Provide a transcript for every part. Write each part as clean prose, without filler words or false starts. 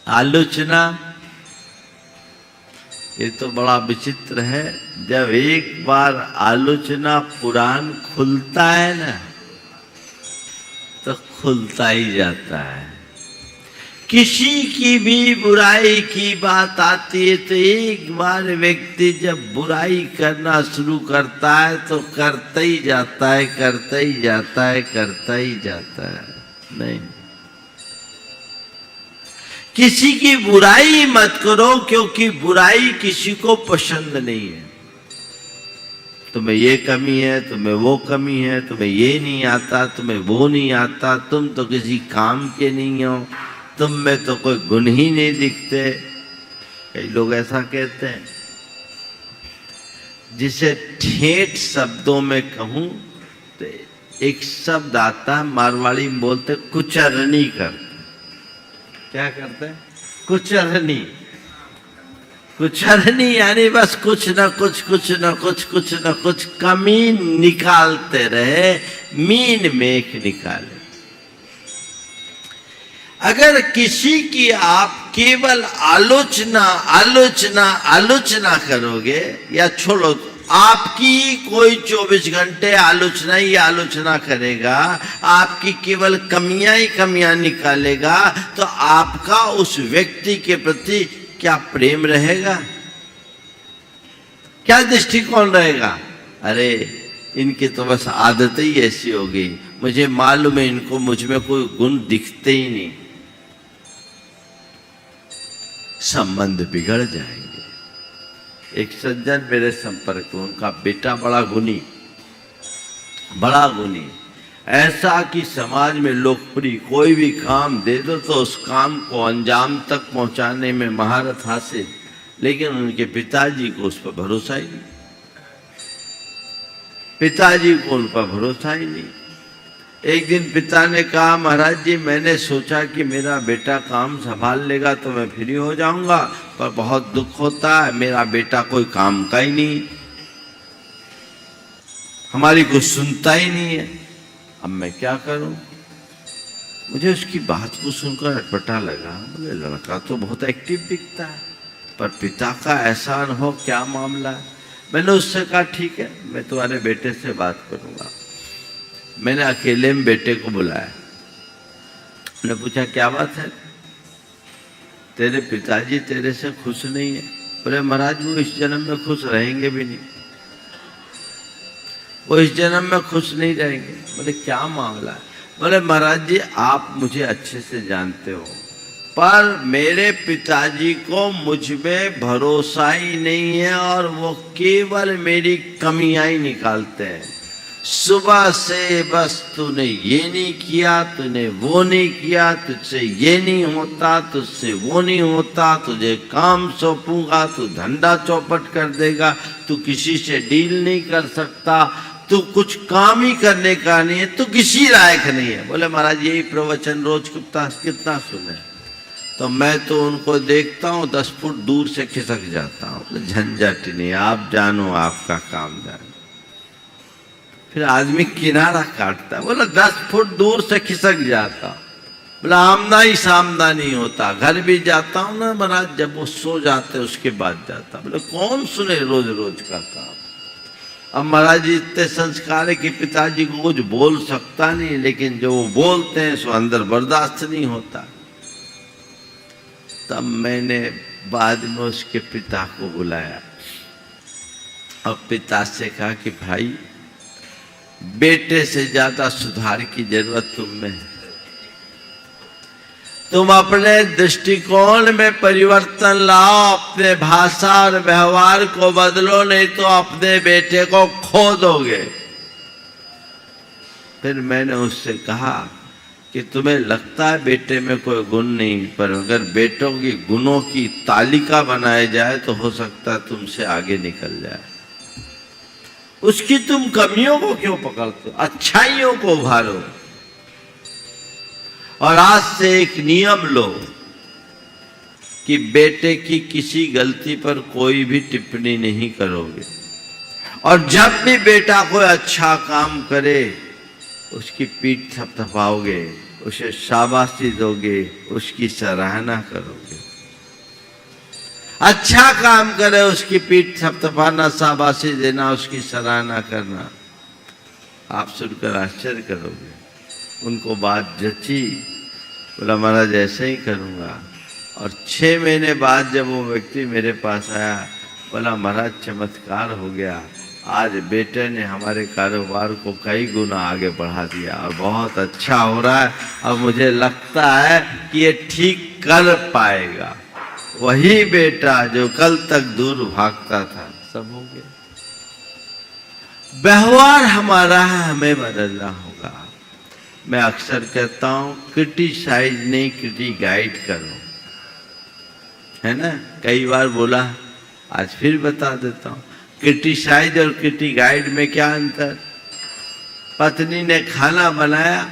आलोचना, ये तो बड़ा विचित्र है। जब एक बार आलोचना पुराण खुलता है ना, तो खुलता ही जाता है। किसी की भी बुराई की बात आती है तो एक बार व्यक्ति जब बुराई करना शुरू करता है तो करता ही जाता है, करता ही जाता है, करता ही जाता है। नहीं, किसी की बुराई मत करो, क्योंकि बुराई किसी को पसंद नहीं है। तुम्हें ये कमी है, तुम्हें वो कमी है, तुम्हें ये नहीं आता, तुम्हें वो नहीं आता, तुम तो किसी काम के नहीं हो, तुम में तो कोई गुण ही नहीं दिखते। कई लोग ऐसा कहते हैं। जिसे ठेठ शब्दों में कहूं तो एक शब्द आता है, मारवाड़ी में बोलते कुचरनी करते। क्या करते हैं? कुचरनी। कुचरनी यानी बस कुछ न कुछ, कुछ न कुछ, कुछ न कुछ कमी निकालते रहे, मीन मेख निकाले। अगर किसी की आप केवल आलोचना आलोचना आलोचना करोगे, या छोड़ो, आपकी कोई 24 घंटे आलोचना ही आलोचना करेगा, आपकी केवल कमियां ही कमियां निकालेगा, तो आपका उस व्यक्ति के प्रति क्या प्रेम रहेगा, क्या दृष्टिकोण रहेगा? अरे इनकी तो बस आदत ही ऐसी हो गई, मुझे मालूम है इनको मुझ में कोई गुण दिखते ही नहीं। संबंध बिगड़ जाएंगे। एक सज्जन मेरे संपर्क में, उनका बेटा बड़ा गुणी, ऐसा कि समाज में लोकप्रिय, कोई भी काम दे दो तो उस काम को अंजाम तक पहुंचाने में महारत हासिल, लेकिन उनके पिताजी को उस पर भरोसा ही नहीं। पिताजी को उन पर भरोसा ही नहीं। एक दिन पिता ने कहा, महाराज जी मैंने सोचा कि मेरा बेटा काम संभाल लेगा तो मैं फ्री हो जाऊंगा, पर बहुत दुख होता है, मेरा बेटा कोई काम का ही नहीं, हमारी कुछ सुनता ही नहीं है। अब मैं क्या करूं? मुझे उसकी बात को सुनकर अटपटा लगा। बोले लड़का तो बहुत एक्टिव दिखता है, पर पिता का ऐसा अनुभव, क्या मामला है? मैंने उससे कहा ठीक है, मैं तुम्हारे बेटे से बात करूंगा। मैंने अकेले में बेटे को बुलाया। मैंने पूछा क्या बात है, तेरे पिताजी तेरे से खुश नहीं है? बोले महाराज वो इस जन्म में खुश रहेंगे भी नहीं, वो इस जन्म में खुश नहीं रहेंगे। बोले क्या मामला है? बोले महाराज जी आप मुझे अच्छे से जानते हो, पर मेरे पिताजी को मुझ में भरोसा ही नहीं है, और वो केवल मेरी कमियां ही निकालते हैं। सुबह से बस तूने ये नहीं किया, तूने वो नहीं किया, तुझसे ये नहीं होता, तुझसे वो नहीं होता, तुझे काम सौंपूंगा तू धंधा चौपट कर देगा, तू किसी से डील नहीं कर सकता, तू कुछ काम ही करने का नहीं है, तू किसी लायक नहीं है। बोले महाराज यही प्रवचन रोज कितना सुने? तो मैं तो उनको देखता हूँ 10 फुट दूर से खिसक जाता हूँ। झंझट नहीं, आप जानो, आपका काम जानो। फिर आदमी किनारा काटता, बोला 10 फुट दूर से खिसक जाता, बोला आमना ही सामना नहीं होता। घर भी जाता हूँ ना महाराज, जब वो सो जाते उसके बाद जाता। बोले कौन सुने रोज रोज का काम। अब महाराज जी इतने संस्कार है कि पिताजी को कुछ बोल सकता नहीं, लेकिन जो वो बोलते हैं सो अंदर बर्दाश्त नहीं होता। तब मैंने बाद में उसके पिता को बुलाया और पिता से कहा कि भाई बेटे से ज्यादा सुधार की जरूरत तुम में है। तुम अपने दृष्टिकोण में परिवर्तन लाओ, अपने भाषा और व्यवहार को बदलो, नहीं तो अपने बेटे को खो दोगे। फिर मैंने उससे कहा कि तुम्हें लगता है बेटे में कोई गुण नहीं, पर अगर बेटों की गुणों की तालिका बनाई जाए तो हो सकता है तुमसे आगे निकल जाए। उसकी तुम कमियों को क्यों पकड़ते हो, अच्छाइयों को उभारो। और आज से एक नियम लो कि बेटे की किसी गलती पर कोई भी टिप्पणी नहीं करोगे, और जब भी बेटा कोई अच्छा काम करे उसकी पीठ थपथपाओगे, उसे शाबाशी दोगे, उसकी सराहना करोगे। अच्छा काम करे उसकी पीठ थपथपाना, शाबाशी देना, उसकी सराहना करना। आप सुनकर आश्चर्य करोगे। उनको बात जची, बोला महाराज ऐसे ही करूँगा। और 6 महीने बाद जब वो व्यक्ति मेरे पास आया, बोला महाराज चमत्कार हो गया, आज बेटे ने हमारे कारोबार को कई गुना आगे बढ़ा दिया और बहुत अच्छा हो रहा है, और मुझे लगता है कि ये ठीक कर पाएगा। वही बेटा जो कल तक दूर भागता था, सब हो गया। व्यवहार हमारा है, हमें बदलना होगा। मैं अक्सर कहता हूं क्रिटिसाइज नहीं, क्रिटिगाइड करो, है ना। कई बार बोला, आज फिर बता देता हूं। क्रिटिसाइज और क्रिटिगाइड में क्या अंतर? पत्नी ने खाना बनाया,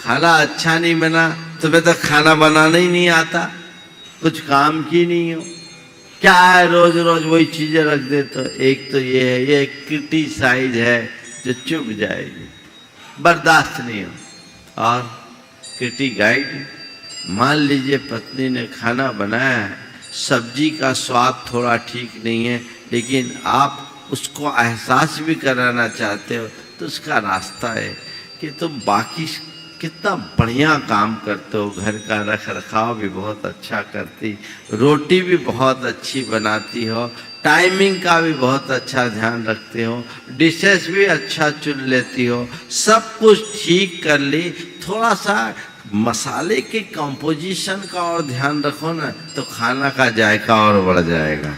खाना अच्छा नहीं बना, तुम्हें तो खाना बनाना ही नहीं आता, कुछ काम की नहीं हो, क्या है रोज रोज वही चीजें रख देते हो। एक तो ये है, ये क्रिटिसाइज है जो चुभ जाएगी, बर्दाश्त नहीं हो। और क्रिटिगाइड, मान लीजिए पत्नी ने खाना बनाया है, सब्जी का स्वाद थोड़ा ठीक नहीं है, लेकिन आप उसको एहसास भी कराना चाहते हो, तो उसका रास्ता है कि तुम बाकी कितना बढ़िया काम करते हो, घर का रख रखाव भी बहुत अच्छा करती, रोटी भी बहुत अच्छी बनाती हो, टाइमिंग का भी बहुत अच्छा ध्यान रखते हो, डिशेस भी अच्छा चुन लेती हो, सब कुछ ठीक कर ली, थोड़ा सा मसाले के कंपोजिशन का और ध्यान रखो ना, तो खाना का जायका और बढ़ जाएगा।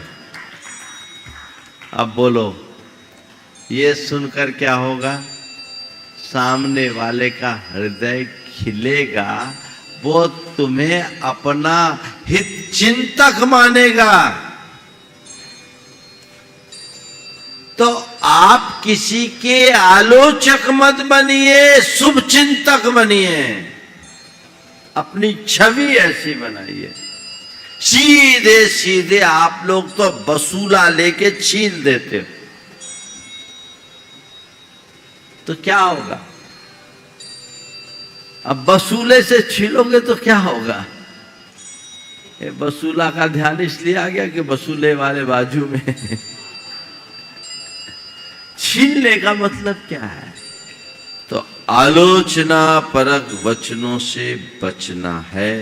अब बोलो, ये सुनकर क्या होगा? सामने वाले का हृदय खिलेगा, वो तुम्हें अपना हित चिंतक मानेगा। तो आप किसी के आलोचक मत बनिए, शुभ चिंतक बनिए। अपनी छवि ऐसी बनाइए। सीधे सीधे आप लोग तो वसूला लेके छीन देते हो, तो क्या होगा? अब वसूले से छीलोगे तो क्या होगा? ये वसूला का ध्यान इसलिए आ गया कि वसूले वाले बाजू में छीनने का मतलब क्या है? तो आलोचना परक वचनों से बचना है।